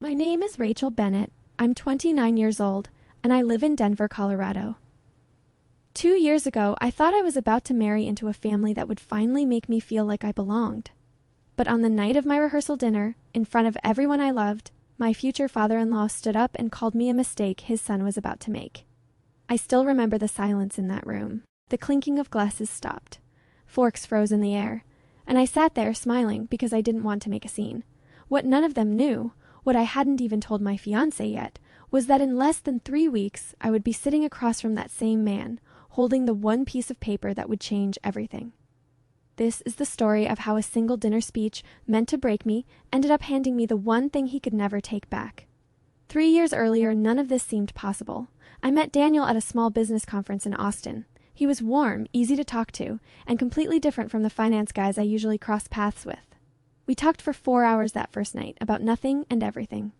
My name is Rachel Bennett. I'm 29 years old, and I live in Denver, Colorado. 2 years ago, I thought I was about to marry into a family that would finally make me feel like I belonged. But on the night of my rehearsal dinner, in front of everyone I loved, my future father-in-law stood up and called me a mistake his son was about to make. I still remember the silence in that room. The clinking of glasses stopped. Forks froze in the air, and I sat there smiling because I didn't want to make a scene. What none of them knew, what I hadn't even told my fiancé yet, was that in less than 3 weeks, I would be sitting across from that same man, holding the one piece of paper that would change everything. This is the story of how a single dinner speech, meant to break me, ended up handing me the one thing he could never take back. 3 years earlier, none of this seemed possible. I met Daniel at a small business conference in Austin. He was warm, easy to talk to, and completely different from the finance guys I usually cross paths with. We talked for 4 hours that first night about nothing and everything.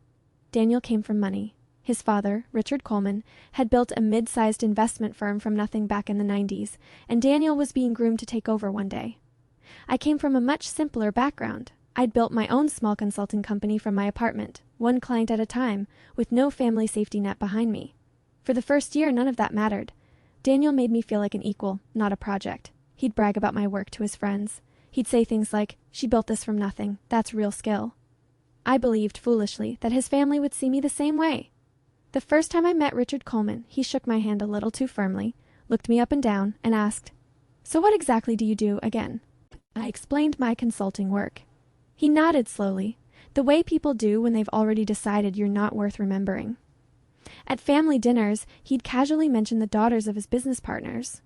Daniel came from money. His father, Richard Coleman, had built a mid-sized investment firm from nothing back in the 90s, and Daniel was being groomed to take over one day. I came from a much simpler background. I'd built my own small consulting company from my apartment, one client at a time, with no family safety net behind me. For the first year, none of that mattered. Daniel made me feel like an equal, not a project. He'd brag about my work to his friends. He'd say things like, "She built this from nothing. That's real skill." I believed, foolishly, that his family would see me the same way. The first time I met Richard Coleman, he shook my hand a little too firmly, looked me up and down, and asked, "So what exactly do you do again?" I explained my consulting work. He nodded slowly, the way people do when they've already decided you're not worth remembering. At family dinners, he'd casually mention the daughters of his business partners.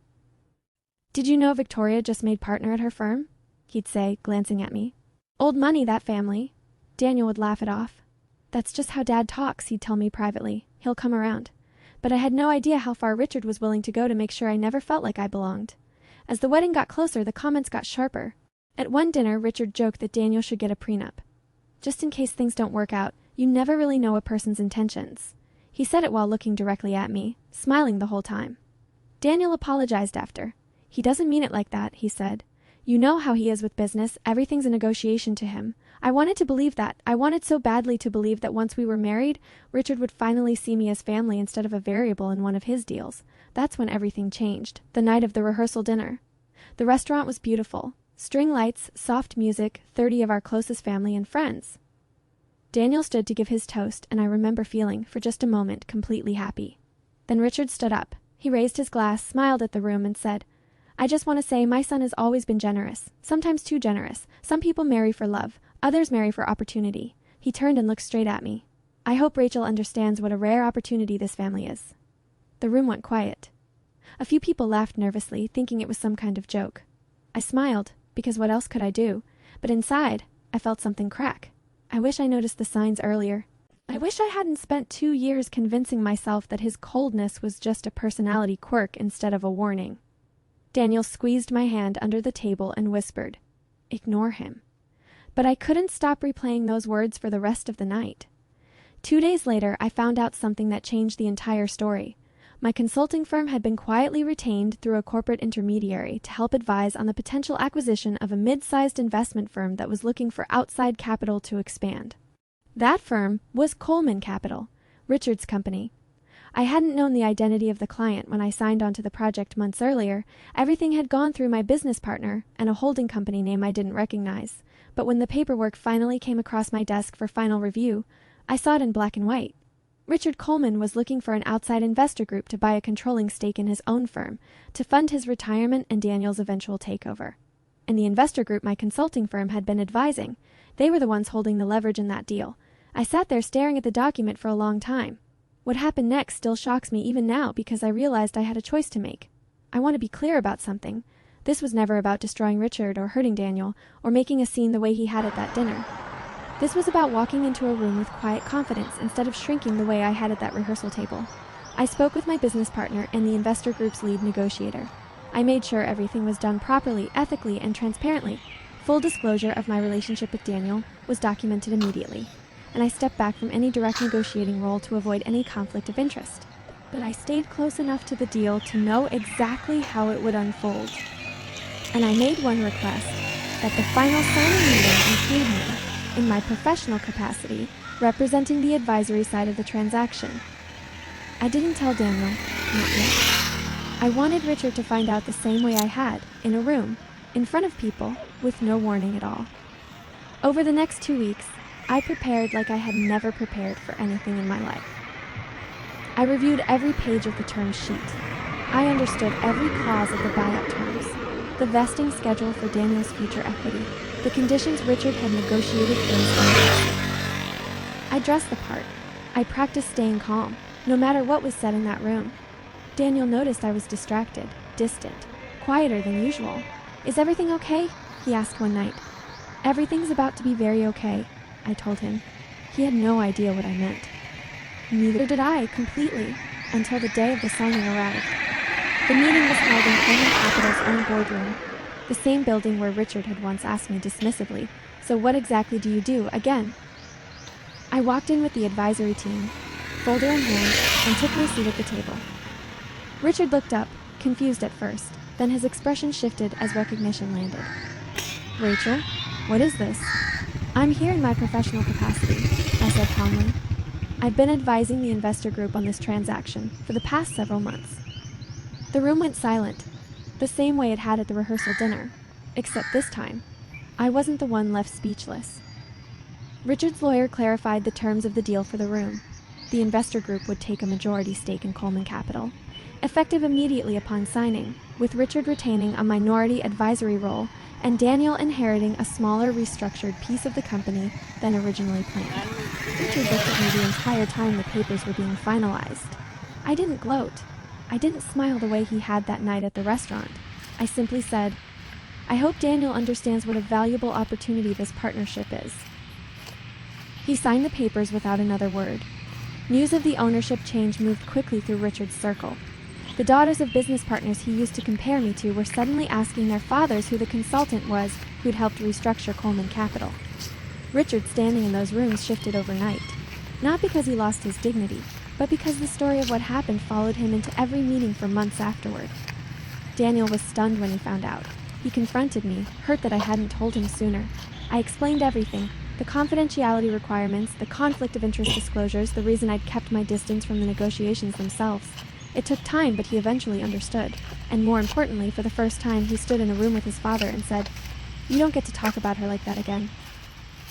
"Did you know Victoria just made partner at her firm?" he'd say, glancing at me. "Old money, that family." Daniel would laugh it off. "That's just how Dad talks," he'd tell me privately. "He'll come around." But I had no idea how far Richard was willing to go to make sure I never felt like I belonged. As the wedding got closer, the comments got sharper. At one dinner, Richard joked that Daniel should get a prenup. Just in case things don't work out, you never really know a person's intentions. He said it while looking directly at me, smiling the whole time. Daniel apologized after. "He doesn't mean it like that," he said. "You know how he is with business. Everything's a negotiation to him." I wanted to believe that. I wanted so badly to believe that once we were married, Richard would finally see me as family instead of a variable in one of his deals. That's when everything changed, the night of the rehearsal dinner. The restaurant was beautiful. String lights, soft music, 30 of our closest family and friends. Daniel stood to give his toast, and I remember feeling, for just a moment, completely happy. Then Richard stood up. He raised his glass, smiled at the room, and said, "I just want to say my son has always been generous, sometimes too generous. Some people marry for love, others marry for opportunity." He turned and looked straight at me. "I hope Rachel understands what a rare opportunity this family is." The room went quiet. A few people laughed nervously, thinking it was some kind of joke. I smiled, because what else could I do? But inside, I felt something crack. I wish I noticed the signs earlier. I wish I hadn't spent 2 years convincing myself that his coldness was just a personality quirk instead of a warning. Daniel squeezed my hand under the table and whispered, "Ignore him." But I couldn't stop replaying those words for the rest of the night. 2 days later, I found out something that changed the entire story. My consulting firm had been quietly retained through a corporate intermediary to help advise on the potential acquisition of a mid-sized investment firm that was looking for outside capital to expand. That firm was Coleman Capital, Richard's company. I hadn't known the identity of the client when I signed onto the project months earlier. Everything had gone through my business partner and a holding company name I didn't recognize. But when the paperwork finally came across my desk for final review, I saw it in black and white. Richard Coleman was looking for an outside investor group to buy a controlling stake in his own firm, to fund his retirement and Daniel's eventual takeover. And the investor group my consulting firm had been advising, they were the ones holding the leverage in that deal. I sat there staring at the document for a long time. What happened next still shocks me even now because I realized I had a choice to make. I want to be clear about something. This was never about destroying Richard or hurting Daniel or making a scene the way he had at that dinner. This was about walking into a room with quiet confidence instead of shrinking the way I had at that rehearsal table. I spoke with my business partner and the investor group's lead negotiator. I made sure everything was done properly, ethically, and transparently. Full disclosure of my relationship with Daniel was documented immediately, and I stepped back from any direct negotiating role to avoid any conflict of interest. But I stayed close enough to the deal to know exactly how it would unfold. And I made one request, that the final signing meeting include me, in my professional capacity, representing the advisory side of the transaction. I didn't tell Daniel, not yet. I wanted Richard to find out the same way I had, in a room, in front of people, with no warning at all. Over the next 2 weeks, I prepared like I had never prepared for anything in my life. I reviewed every page of the term sheet. I understood every clause of the buyout terms, the vesting schedule for Daniel's future equity, the conditions Richard had negotiated for his own. I dressed the part. I practiced staying calm, no matter what was said in that room. Daniel noticed I was distracted, distant, quieter than usual. "Is everything okay?" he asked one night. "Everything's about to be very okay," I told him. He had no idea what I meant. Neither did I, completely, until the day of the signing arrived. The meeting was held in Coleman Capital's own boardroom, the same building where Richard had once asked me dismissively, "So what exactly do you do, again?" I walked in with the advisory team, folder in hand, and took my seat at the table. Richard looked up, confused at first, then his expression shifted as recognition landed. "Rachel, what is this?" "I'm here in my professional capacity," I said calmly. "I've been advising the investor group on this transaction for the past several months." The room went silent, the same way it had at the rehearsal dinner, except this time, I wasn't the one left speechless. Richard's lawyer clarified the terms of the deal for the room. The investor group would take a majority stake in Coleman Capital, effective immediately upon signing, with Richard retaining a minority advisory role and Daniel inheriting a smaller restructured piece of the company than originally planned. Richard looked at me the entire time the papers were being finalized. I didn't gloat. I didn't smile the way he had that night at the restaurant. I simply said, "I hope Daniel understands what a valuable opportunity this partnership is." He signed the papers without another word. News of the ownership change moved quickly through Richard's circle. The daughters of business partners he used to compare me to were suddenly asking their fathers who the consultant was who'd helped restructure Coleman Capital. Richard's standing in those rooms shifted overnight, not because he lost his dignity, but because the story of what happened followed him into every meeting for months afterward. Daniel was stunned when he found out. He confronted me, hurt that I hadn't told him sooner. I explained everything, the confidentiality requirements, the conflict of interest disclosures, the reason I'd kept my distance from the negotiations themselves. It took time, but he eventually understood. And more importantly, for the first time, he stood in a room with his father and said, "You don't get to talk about her like that again."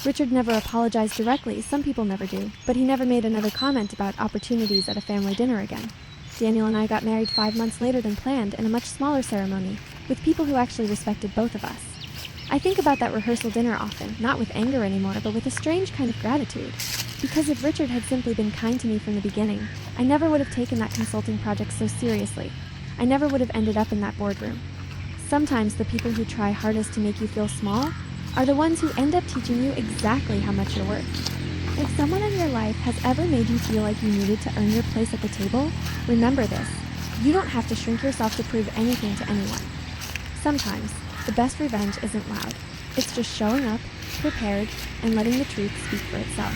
Richard never apologized directly, some people never do, but he never made another comment about opportunities at a family dinner again. Daniel and I got married 5 months later than planned in a much smaller ceremony, with people who actually respected both of us. I think about that rehearsal dinner often, not with anger anymore, but with a strange kind of gratitude. Because if Richard had simply been kind to me from the beginning, I never would have taken that consulting project so seriously. I never would have ended up in that boardroom. Sometimes the people who try hardest to make you feel small are the ones who end up teaching you exactly how much you're worth. If someone in your life has ever made you feel like you needed to earn your place at the table, remember this. You don't have to shrink yourself to prove anything to anyone. Sometimes, the best revenge isn't loud. It's just showing up, prepared, and letting the truth speak for itself.